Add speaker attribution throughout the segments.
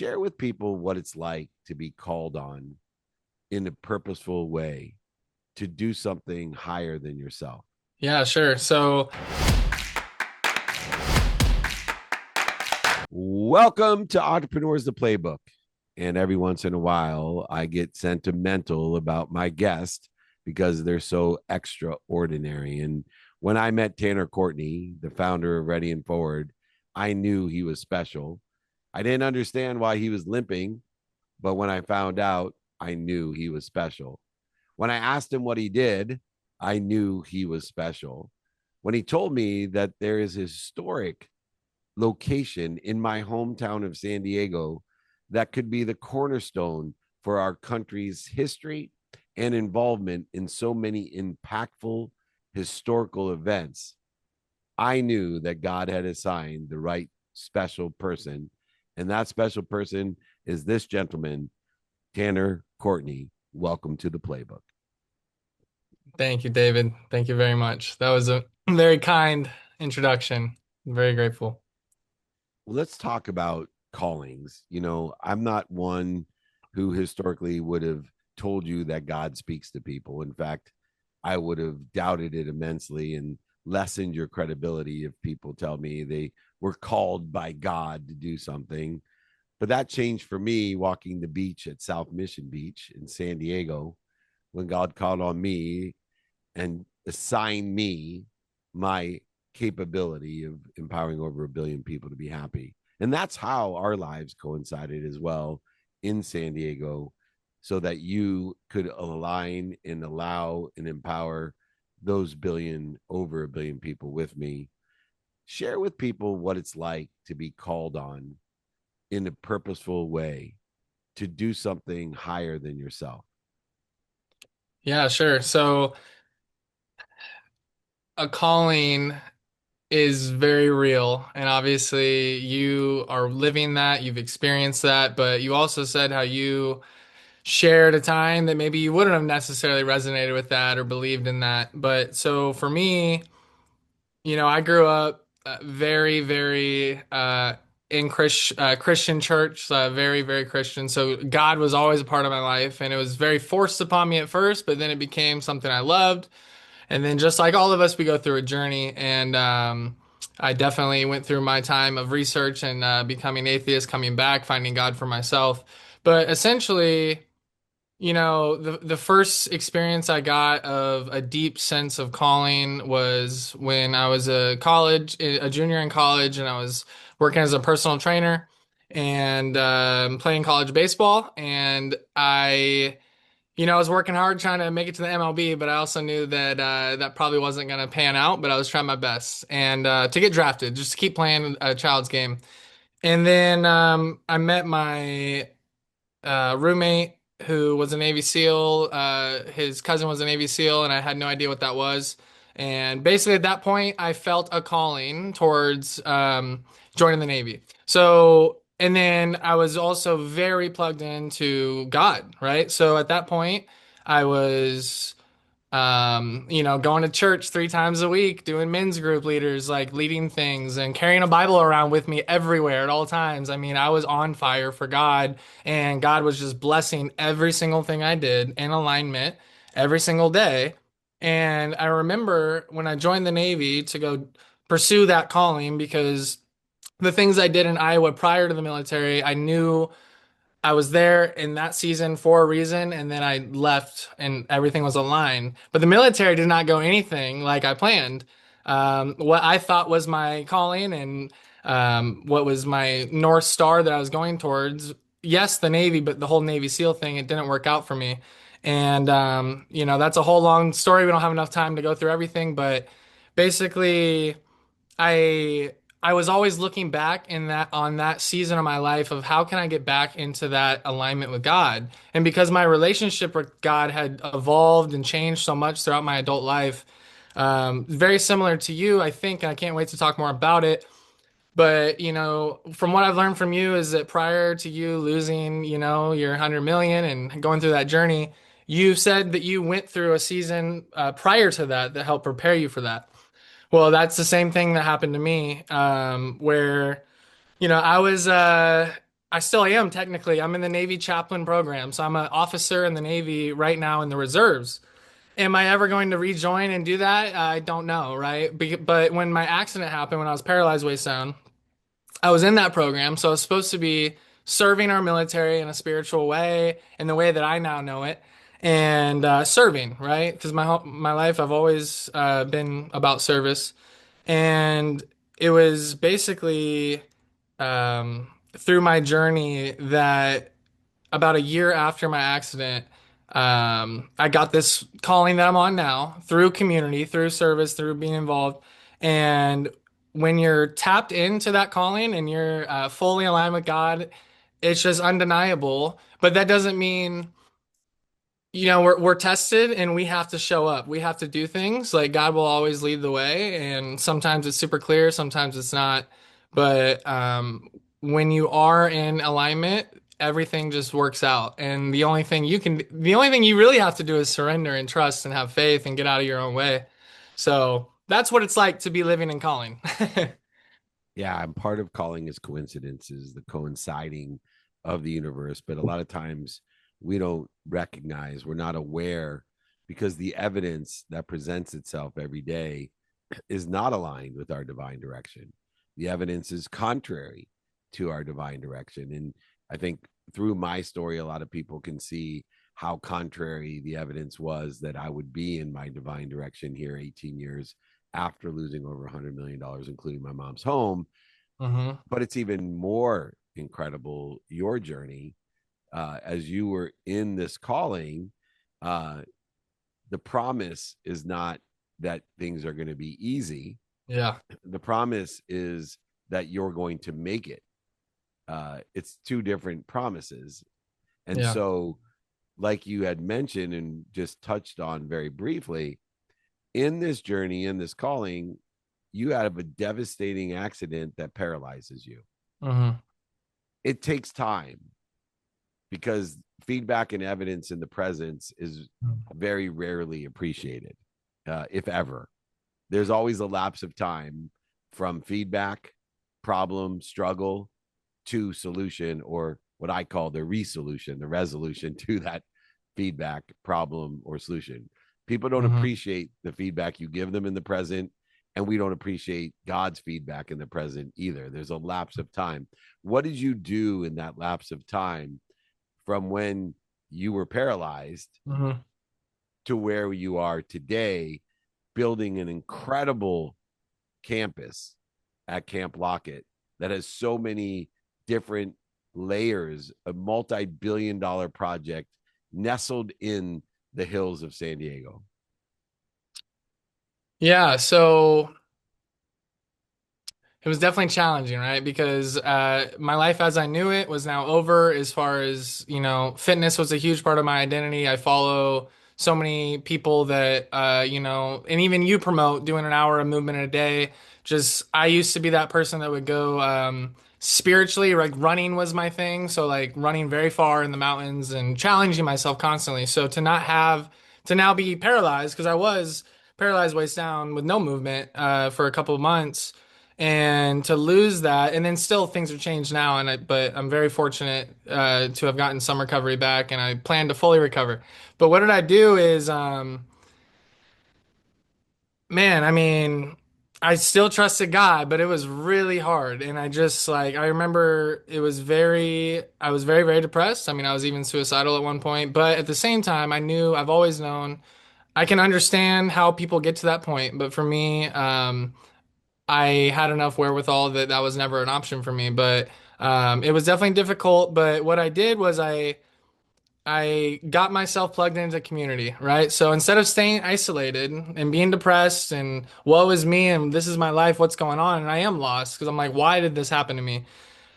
Speaker 1: share with people what it's like to be called on in a purposeful way to do something higher than yourself.
Speaker 2: Yeah, sure. So,
Speaker 1: Welcome to Entrepreneurs the Playbook. And every once in a while, I get sentimental about my guest because they're so extraordinary. And when I met Tanner Courtney, the founder of Ready and Forward, I knew he was special. I didn't understand why he was limping, but when I found out, I knew he was special. When I asked him what he did, I knew he was special. When he told me that there is a historic location in my hometown of San Diego that could be the cornerstone for our country's history and involvement in so many impactful historical events, I knew that God had assigned the right special person. And that special person is this gentleman, Tanner Courtney. Welcome to the playbook.
Speaker 2: thank you, David. Thank you very much. That was a very kind introduction. I'm very grateful.
Speaker 1: Well, let's talk about callings. I'm not one who historically would have told you that God speaks to people. In fact, I would have doubted it immensely and lessened your credibility if people tell me they were called by God to do something. But that changed for me walking the beach at South Mission Beach in San Diego when God called on me and assigned me my capability of empowering over 1 billion people to be happy. And that's how our lives coincided as well in San Diego, so that you could align and allow and empower those over 1 billion people with me. Share with people what it's like to be called on in a purposeful way to do something higher than yourself.
Speaker 2: Yeah, sure. So, a calling is very real, and obviously you are living that, you've experienced that, but you also said how you shared a time that maybe you wouldn't have necessarily resonated with that or believed in that. But so for me, I grew up very in Christian church, very, very Christian. So God was always a part of my life, and it was very forced upon me at first, but then it became something I loved. And then, just like all of us, we go through a journey, and I definitely went through my time of research and becoming atheist, coming back, finding God for myself. But essentially, the first experience I got of a deep sense of calling was when I was a junior in college, and I was working as a personal trainer and playing college baseball. And I was working hard trying to make it to the MLB, but I also knew that that probably wasn't going to pan out. But I was trying my best and to get drafted, just to keep playing a child's game. And then I met my roommate who was a Navy SEAL. His cousin was a Navy SEAL, and I had no idea what that was. And basically, at that point, I felt a calling towards joining the Navy. So, and then I was also very plugged into God, right? So at that point, I was going to church 3 times a week, doing men's group leaders, like leading things and carrying a Bible around with me everywhere at all times. I mean, I was on fire for God, and God was just blessing every single thing I did in alignment every single day. And I remember when I joined the Navy to go pursue that calling, because the things I did in Iowa prior to the military, I knew I was there in that season for a reason, and then I left, and everything was aligned. But the military did not go anything like I planned. What I thought was my calling and what was my North Star that I was going towards, yes, the Navy, but the whole Navy SEAL thing, it didn't work out for me. And, that's a whole long story. We don't have enough time to go through everything, but basically, I I was always looking back in that on that season of my life of how can I get back into that alignment with God. And because my relationship with God had evolved and changed so much throughout my adult life, very similar to you, I think, and I can't wait to talk more about it. But, from what I've learned from you is that prior to you losing, your 100 million and going through that journey, you said that you went through a season prior to that that helped prepare you for that. Well, that's the same thing that happened to me, where, I was I still am technically. I'm in the Navy chaplain program, so I'm an officer in the Navy right now in the reserves. Am I ever going to rejoin and do that? I don't know, right? But when my accident happened, when I was paralyzed waist down, I was in that program, so I was supposed to be serving our military in a spiritual way, in the way that I now know it, and serving, right? Because my life, I've always been about service, and it was basically through my journey that about a year after my accident, I got this calling that I'm on now through community, through service, through being involved. And when you're tapped into that calling and you're fully aligned with God, it's just undeniable. But that doesn't mean we're tested and we have to show up. We have to do things. Like God will always lead the way, and sometimes it's super clear, sometimes it's not. But when you are in alignment, everything just works out. And the only thing you really have to do is surrender and trust and have faith and get out of your own way. So that's what it's like to be living in calling.
Speaker 1: Yeah, and part of calling is coincidences, the coinciding of the universe. But a lot of times we don't recognize, we're not aware because the evidence that presents itself every day is not aligned with our divine direction. The evidence is contrary to our divine direction. And I think through my story, a lot of people can see how contrary the evidence was that I would be in my divine direction here 18 years after losing over $100 million, including my mom's home.
Speaker 2: Hmm.
Speaker 1: But it's even more incredible your journey as you were in this calling. Uh, the promise is not that things are going to be easy.
Speaker 2: Yeah,
Speaker 1: The promise is that you're going to make it. It's two different promises. And
Speaker 2: yeah.
Speaker 1: so, like you had mentioned and just touched on very briefly, in this journey, in this calling, you have a devastating accident that paralyzes you.
Speaker 2: Hmm.
Speaker 1: It takes time because feedback and evidence in the presence is very rarely appreciated, if ever. There's always a lapse of time from feedback, problem, struggle to solution, or what I call the resolution, the resolution to that feedback, problem, or solution. People don't
Speaker 2: Hmm.
Speaker 1: appreciate the feedback you give them in the present, and we don't appreciate God's feedback in the present either. There's a lapse of time. What did you do in that lapse of time from when you were paralyzed
Speaker 2: Hmm.
Speaker 1: to where you are today, building an incredible campus at Camp Lockett that has so many different layers, a multi-billion-dollar project nestled in the hills of San Diego?
Speaker 2: Yeah, so it was definitely challenging, right? Because my life as I knew it was now over. As far as, fitness was a huge part of my identity. I follow so many people that, and even you promote doing an hour of movement a day. Just, I used to be that person that would go spiritually, like running was my thing. So, like running very far in the mountains and challenging myself constantly. So, to now be paralyzed, because I was paralyzed waist down with no movement for a couple of months, and to lose that, and then still things have changed now, but I'm very fortunate to have gotten some recovery back, and I plan to fully recover. But what did I do is, man, I mean, I still trusted God, but it was really hard, and I remember I was very, very depressed. I mean, I was even suicidal at one point, but at the same time, I've always known I can understand how people get to that point, but for me, I had enough wherewithal that that was never an option for me. But it was definitely difficult. But what I did was I got myself plugged into the community, right? So instead of staying isolated and being depressed and woe is me and this is my life, what's going on? And I am lost because I'm like, why did this happen to me?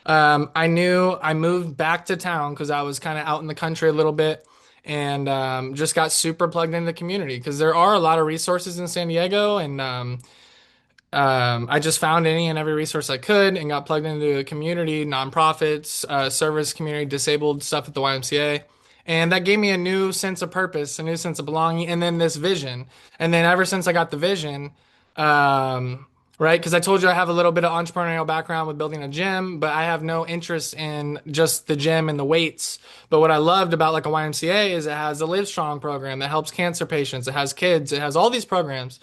Speaker 2: I knew I moved back to town because I was kind of out in the country a little bit, and just got super plugged into the community because there are a lot of resources in San Diego, and I just found any and every resource I could and got plugged into the community, nonprofits, service community, disabled stuff at the YMCA. And that gave me a new sense of purpose, a new sense of belonging, and then this vision. And then ever since I got the vision, um, right? Because I told you I have a little bit of entrepreneurial background with building a gym, but I have no interest in just the gym and the weights. But what I loved about like a YMCA is it has a Live Strong program that helps cancer patients. It has kids. It has all these programs.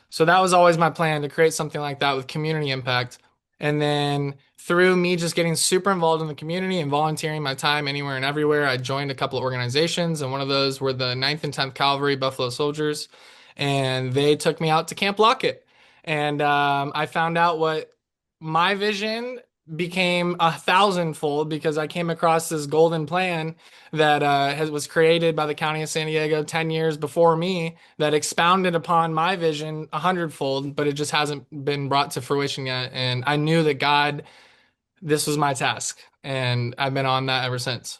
Speaker 2: So that was always my plan to create something like that with community impact. And then through me just getting super involved in the community and volunteering my time anywhere and everywhere, I joined a couple of organizations, and one of those were the 9th and 10th Cavalry Buffalo Soldiers, and they took me out to Camp Lockett. And I found out what my vision became a thousandfold because I came across this golden plan that was created by the County of San Diego 10 years before me that expounded upon my vision a hundredfold, but it just hasn't been brought to fruition yet. And I knew that God, this was my task, and I've been on that ever since.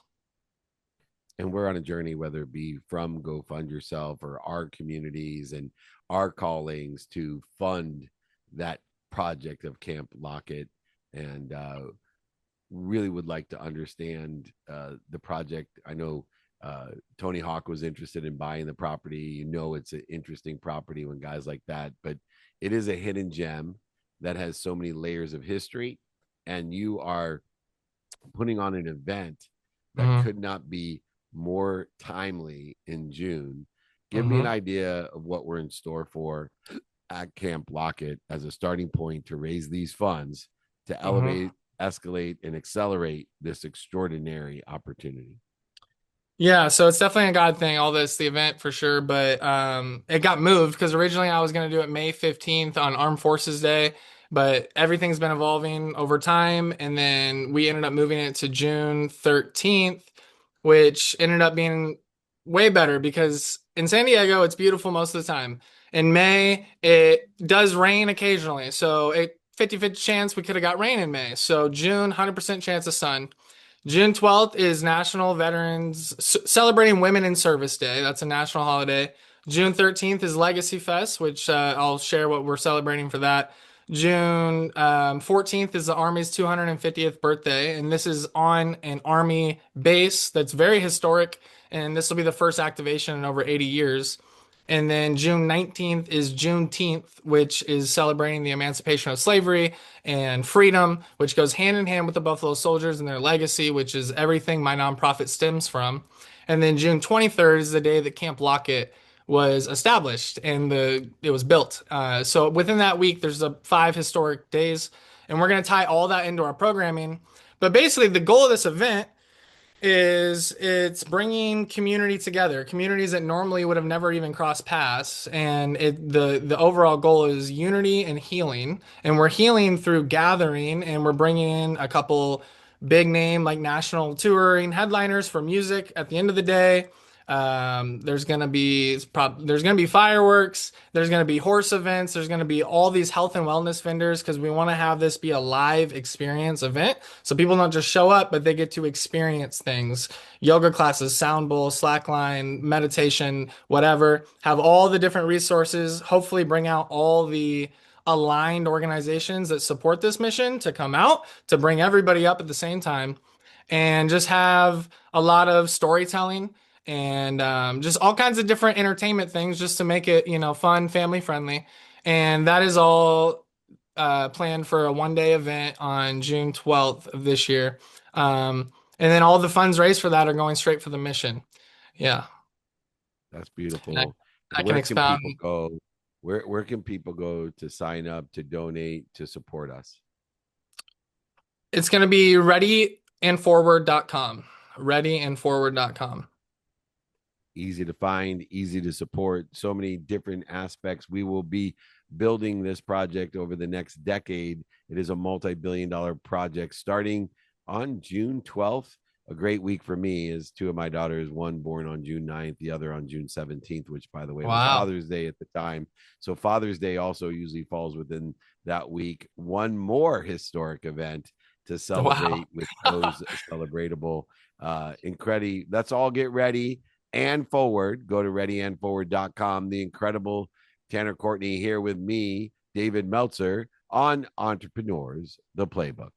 Speaker 1: And we're on a journey, whether it be from Go Fund Yourself or our communities and our callings to fund that project of Camp Lockett. And really would like to understand the project. I know Tony Hawk was interested in buying the property. You know, it's an interesting property when guys like that, but it is a hidden gem that has so many layers of history. And you are putting on an event that
Speaker 2: Hmm.
Speaker 1: could not be more timely in June. Give me an
Speaker 2: Hmm.
Speaker 1: idea of what we're in store for at Camp Lockett as a starting point to raise these funds to
Speaker 2: Hmm.
Speaker 1: elevate, escalate, and accelerate this extraordinary opportunity.
Speaker 2: Yeah, so it's definitely a God thing, all this, the event for sure, but it got moved because originally I was going to do it May 15th on Armed Forces Day, but everything's been evolving over time, and then we ended up moving it to June 13th, which ended up being way better because in San Diego it's beautiful most of the time. In May, it does rain occasionally, so it 50-50 chance we could have got rain in May. So June, 100% chance of sun. June 12th is National Veterans celebrating Women in Service Day. That's a national holiday. June 13th is Legacy Fest, which I'll share what we're celebrating for that. June 14th is the Army's 250th birthday, and this is on an Army base that's very historic, and this will be the first activation in over 80 years. And then June 19th is Juneteenth, which is celebrating the emancipation of slavery and freedom, which goes hand in hand with the Buffalo Soldiers and their legacy, which is everything my nonprofit stems from. And then June 23rd is the day that Camp Lockett was established and it was built. So within that week, there's 5 historic days, and we're going to tie all that into our programming. But basically, the goal of this event is it's bringing community together, communities that normally would have never even crossed paths, and the overall goal is unity and healing, and we're healing through gathering, and we're bringing in a couple big name like national touring headliners for music at the end of the day. There's gonna be fireworks. There's gonna be horse events. There's gonna be all these health and wellness vendors because we want to have this be a live experience event, so people don't just show up, but they get to experience things. Yoga classes, sound bowl, slackline, meditation, whatever. Have all the different resources. Hopefully, bring out all the aligned organizations that support this mission to come out to bring everybody up at the same time, and just have a lot of storytelling and just all kinds of different entertainment things just to make it, fun, family friendly. And that is all planned for a 1 day event on June 12th of this year. And then all the funds raised for that are going straight for the mission. Yeah.
Speaker 1: That's
Speaker 2: And I,
Speaker 1: beautiful.
Speaker 2: I
Speaker 1: And
Speaker 2: can
Speaker 1: where can
Speaker 2: expound.
Speaker 1: people go? Where can people go to sign up, to donate, to support us?
Speaker 2: It's going to be readyandforward.com. Readyandforward.com.
Speaker 1: Easy to find, easy to support, so many different aspects. We will be building this project over the next decade. It is a multi-billion-dollar project starting on June 12th. A great week for me is two of my daughters, one born on June 9th, the other on June 17th, which by the way was
Speaker 2: Wow.
Speaker 1: Father's Day at the time. So Father's Day also usually falls within that week. One more historic event to
Speaker 2: Wow.
Speaker 1: celebrate with those celebratable incredible. Let's all get ready and forward. Go to readyandforward.com. The incredible Tanner Courtney here with me, David Meltzer, on Entrepreneurs, the Playbook.